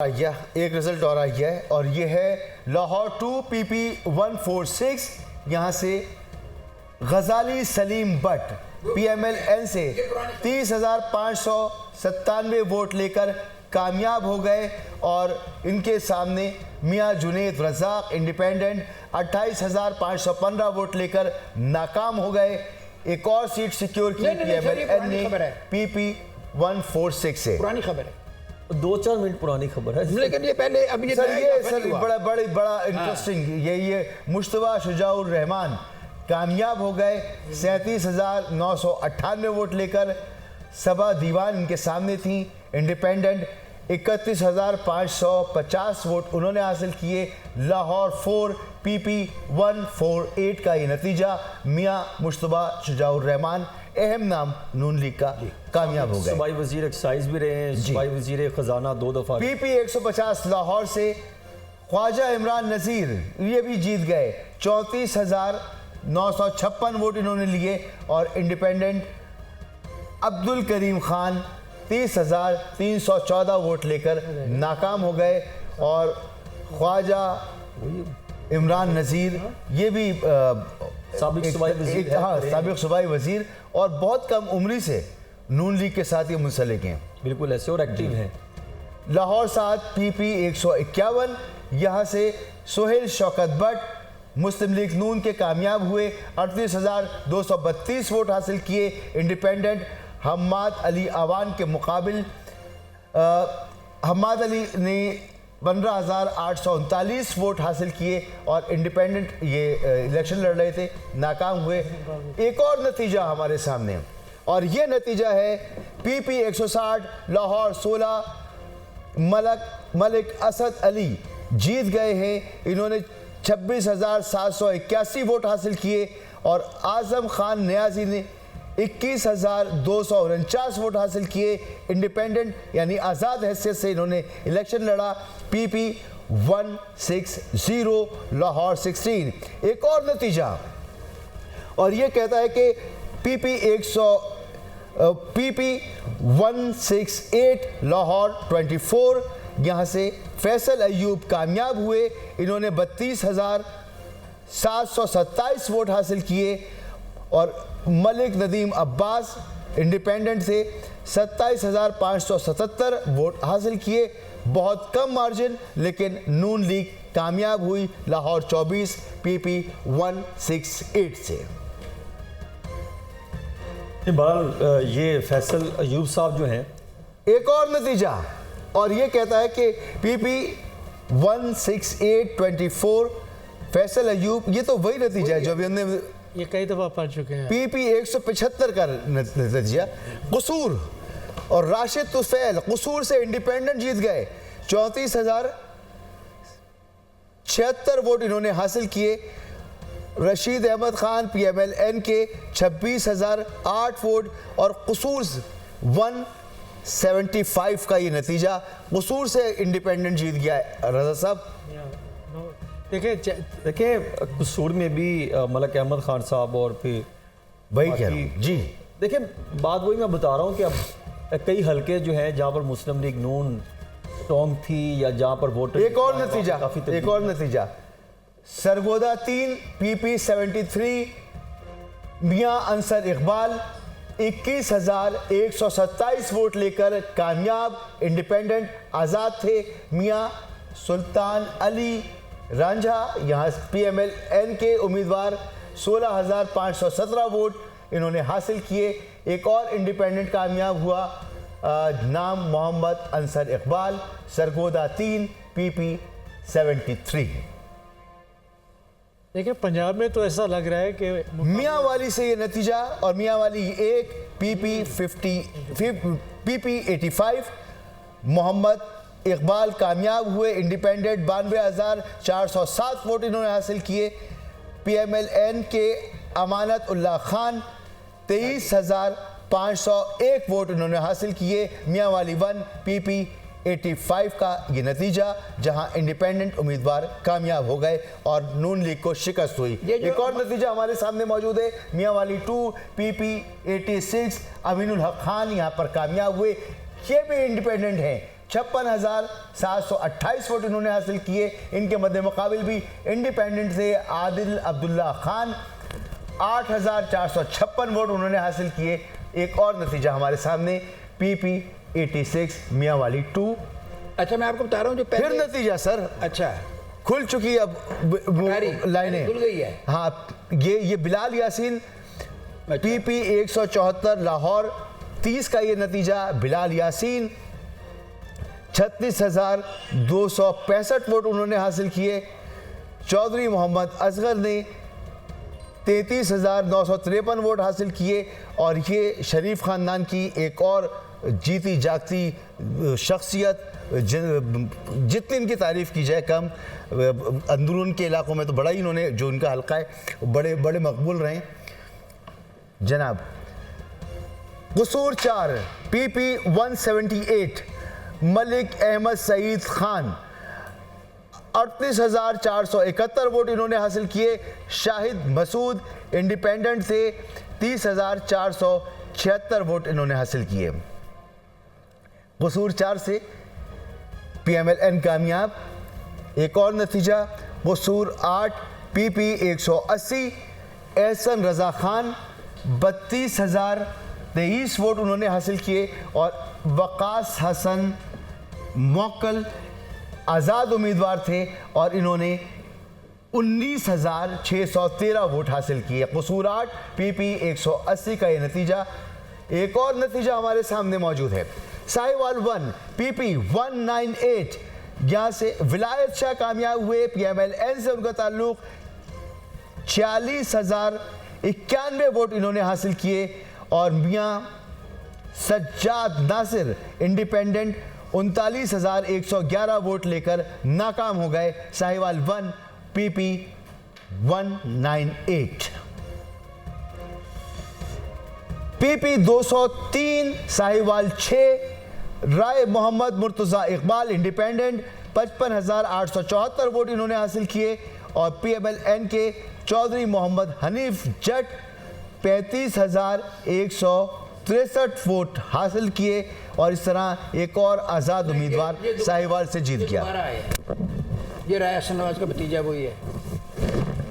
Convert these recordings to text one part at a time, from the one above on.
आया एक रिजल्ट और आई है और ये है लाहौर 2 PP 146। यहाँ से गजाली सलीम बट PMLN से 30,597 वोट लेकर कामयाब हो गए और इनके सामने मियां जुनेद रज़ाक इंडिपेंडेंट 28,515 वोट लेकर नाकाम हो गए। एक और सीट सिक्योर की PMLN ने PP 146 से। पुरानी खबर है, 2-4 मिनट पुरानी खबर है, लेकिन ये पहले अब ये सर बड़ा इंटरेस्टिंग ये मुश्तबा शुजाउर रहमान कामयाब हो गए 37,998 वोट लेकर। सबा दीवान इनके सामने थी। इंडिपेंडेंट 31,550 वोट उन्होंने हासिल किए। लाहौर 4 PP 148 का ये नतीजा। मियां मुश्तबा शुजाउर रहमान अहम नाम नून लीग का कामयाब हो गए। सूबाई वजीर एक्साइज भी रहे हैं, सूबाई वजीर खजाना 2 दफा। PP 150 लाहौर से ख्वाजा इमरान नज़ीर ये भी जीत गए। 34,956 वोट इन्होंने लिए और इंडिपेंडेंट अब्दुल करीम खान 30,314 वोट लेकर नाकाम हो गए और ख्वाजा इमरान नज़ीर ये भी साबिक सूबाई वजीर और बहुत कम उम्री से नून लीग के साथ ये मुंसलिक हैं, बिल्कुल ऐसे और एक्टिव हैं। लाहौर 7 PP 151 यहाँ से सोहेल शौकत बट मुस्लिम लीग नून के कामयाब हुए। 38,232 वोट हासिल किए। इंडिपेंडेंट हम्माद अली आवान के मुकाबिल हम्माद अली ने 15,839 वोट हासिल किए और इंडिपेंडेंट ये इलेक्शन लड़ रहे थे, नाकाम हुए। एक और नतीजा हमारे सामने और ये नतीजा है PP 160 लाहौर 16 मलिक असद अली जीत गए हैं। इन्होंने 26,781 वोट हासिल किए और आजम खान न्याजी ने 21,249 वोट हासिल किए। इंडिपेंडेंट यानी आज़ाद हैसियत से इन्होंने इलेक्शन लड़ा। PP 160 लाहौर 16। एक और नतीजा और ये कहता है कि PP 168 लाहौर 24 यहाँ से फैसल अयूब कामयाब हुए। इन्होंने 32,727 वोट हासिल किए और मलिक नदीम अब्बास इंडिपेंडेंट से 27,577 वोट हासिल किए। बहुत कम मार्जिन, लेकिन नून लीग कामयाब हुई लाहौर 24 PP 168 से। बहरहाल ये फैसल अयूब साहब जो हैं, एक और नतीजा और ये कहता है कि PP 168-24 फैसल अयूब, ये तो वही नतीजा है जो अभी हमने ये कई दफा पढ़ चुके हैं। PP 175 का नतीजा कसूर और राशिद तुफैल कसूर से इंडिपेंडेंट जीत गए। 34,076 वोट इन्होंने हासिल किए। रशीद अहमद खान PMLN के 26,008 वोट और कसूर 175 का ये नतीजा। कसूर से इंडिपेंडेंट जीत गया है रजा साहब। देखिए कसूर में भी मलिक अहमद खान साहब और फिर वही कह रहा हूं जी। देखिए बात वही मैं बता रहा हूँ कि अब कई हलके जो हैं जहाँ पर मुस्लिम लीग नून स्ट्रॉन्ग थी या जहाँ पर वोटर। एक और नतीजा सरगोदा 3 PP 73 मियां अंसर इकबाल 21,127 वोट लेकर कामयाब। इंडिपेंडेंट आज़ाद थे मियां सुल्तान अली रांझा यहाँ PMLN के उम्मीदवार 16,517 वोट इन्होंने हासिल किए। एक और इंडिपेंडेंट कामयाब हुआ, नाम मोहम्मद अंसर इकबाल, सरगोदा 3 PP 73। देखिए पंजाब में तो ऐसा लग रहा है कि मियां वाली से ये नतीजा और मियां वाली 1 PP 85 मोहम्मद इकबाल कामयाब हुए। इंडिपेंडेंट 92,407 वोट इन्होंने हासिल किए। PMLN के अमानत उल्लाह खान 23,501 वोट इन्होंने हासिल किए। मियां वाली 1 PP 85 का ये नतीजा, जहां इंडिपेंडेंट उम्मीदवार कामयाब हो गए और नून लीग को शिकस्त हुई। एक और नतीजा हमारे सामने मौजूद है, मियां वाली 2 PP 86 अमीनुल हक खान यहाँ पर कामयाब हुए। ये भी इंडिपेंडेंट हैं, 56,728 वोट इन्होंने हासिल किए। इनके मद्दे मुकाबिल भी इंडिपेंडेंट से आदिल अब्दुल्ला खान 8,456 वोट उन्होंने हासिल किए। एक और नतीजा हमारे सामने PP 86 मियांवाली 2। अच्छा, मैं आपको बता रहा हूँ जो फिर पहले नतीजा सर अच्छा खुल चुकी अब लाइनें खुल गई है। हाँ, ये बिलाल यासीन PP 174 लाहौर 30 का ये नतीजा। बिलाल यासीन 36,265 वोट उन्होंने हासिल किए। चौधरी मोहम्मद असगर ने 33,953 वोट हासिल किए। और ये शरीफ ख़ानदान की एक और जीती जागती शख्सियत, जितनी इनकी तारीफ़ की जाए कम। अंदरून के इलाकों में तो बड़ा ही इन्होंने, जो इनका हल्का है, बड़े बड़े मकबूल रहे जनाब। कसूर 4 PP 178 मलिक अहमद सईद खान 38,471 वोट इन्होंने हासिल किए। शाहिद मसूद इंडिपेंडेंट से 30,476 वोट इन्होंने हासिल किए। कसूर 4 से PMLN कामयाब। एक और नतीजा कसूर 8 PP 180 एहसन रजा खान 32,023 वोट उन्होंने हासिल किए। और वकास हसन मोकल आज़ाद उम्मीदवार थे और इन्होंने 19,613 वोट हासिल किए। कसूर 8 PP 180 का ये नतीजा। एक और नतीजा हमारे सामने मौजूद है। साहिवाल 1 PP 198 यहाँ से विलायत शाह कामयाब हुए। PMLN से उनका ताल्लुक 46,091 वोट इन्होंने हासिल किए। और मियाँ सज्जाद नासिर इंडिपेंडेंट 39,111 वोट लेकर नाकाम हो गए। साहिवाल 1 PP 198। PP 203 साहिवाल 6 राय मोहम्मद मुर्तज़ा इकबाल इंडिपेंडेंट 55,874 वोट इन्होंने हासिल किए। और PMLN के चौधरी मोहम्मद हनीफ जट 35,163 वोट हासिल किए। और इस तरह एक और आज़ाद उम्मीदवार साहिवाल से जीत गया। दोबारा आया ये राय हसन नवाज का भतीजा वही है,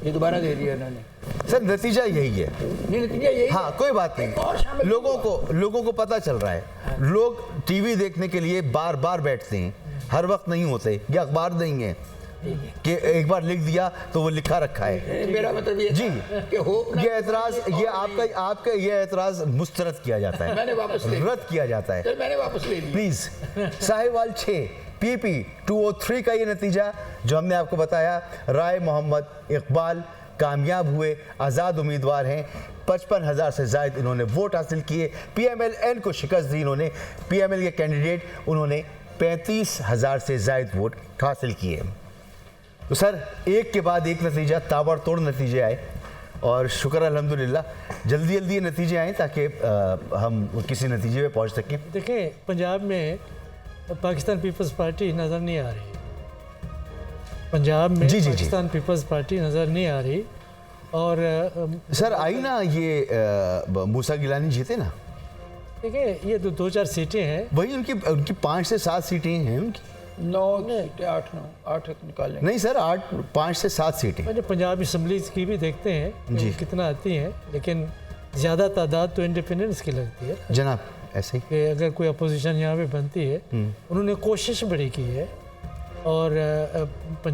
ये दोबारा दे दिया उन्होंने। सर नतीजा यही है। नहीं, नतीजा यही हाँ, कोई बात नहीं। लोगों को पता चल रहा है। लोग टीवी देखने के लिए बार बार बैठते हैं, हर वक्त नहीं होते। ये अखबार नहीं है कि एक बार लिख दिया तो वो लिखा रखा है। मेरा मतलब ये जी, कि हो ये एतराज, ये आपका ये एतराज मुस्तरद किया जाता है, मैंने वापस ले लिया। रद्द किया जाता है। चल मैंने वापस ले लिया। प्लीज। साहिवाल 6 PP 203 का ये नतीजा जो हमने आपको बताया। राय मोहम्मद इकबाल कामयाब हुए, आज़ाद उम्मीदवार हैं। 55,000 से ज़ायद इन्होंने वोट हासिल किए। PMLN को शिकस्त दी इन्होंने। PML के कैंडिडेट उन्होंने 35,000 से ज़ायद वोट हासिल किए। तो सर एक के बाद एक नतीजा, ताबड़तोड़ नतीजे आए। और शुक्र अल्हम्दुलिल्लाह जल्दी जल्दी ये नतीजे आए ताकि हम किसी नतीजे पे पहुंच सकें। देखें, पंजाब में पाकिस्तान पीपल्स पार्टी नज़र नहीं आ रही। पंजाब में जी, जी, जी। पाकिस्तान पीपल्स पार्टी नज़र नहीं आ रही। और सर आई ना ये मूसा गिलानी जीते ना, देखिए ये 2-4 सीटें हैं। वही उनकी 5 से 7 सीटें हैं उनकी। 9 सीटें 8 निकालें। नहीं सर, 5 से 7 सीटें। मैंने पंजाब असम्बली की भी देखते हैं जी। कितना आती हैं, लेकिन ज़्यादा तादाद तो इंडिपेंडेंस की लगती है जनाब ऐसे ही कि अगर कोई अपोजिशन यहाँ पे बनती है। उन्होंने कोशिश बड़ी की है और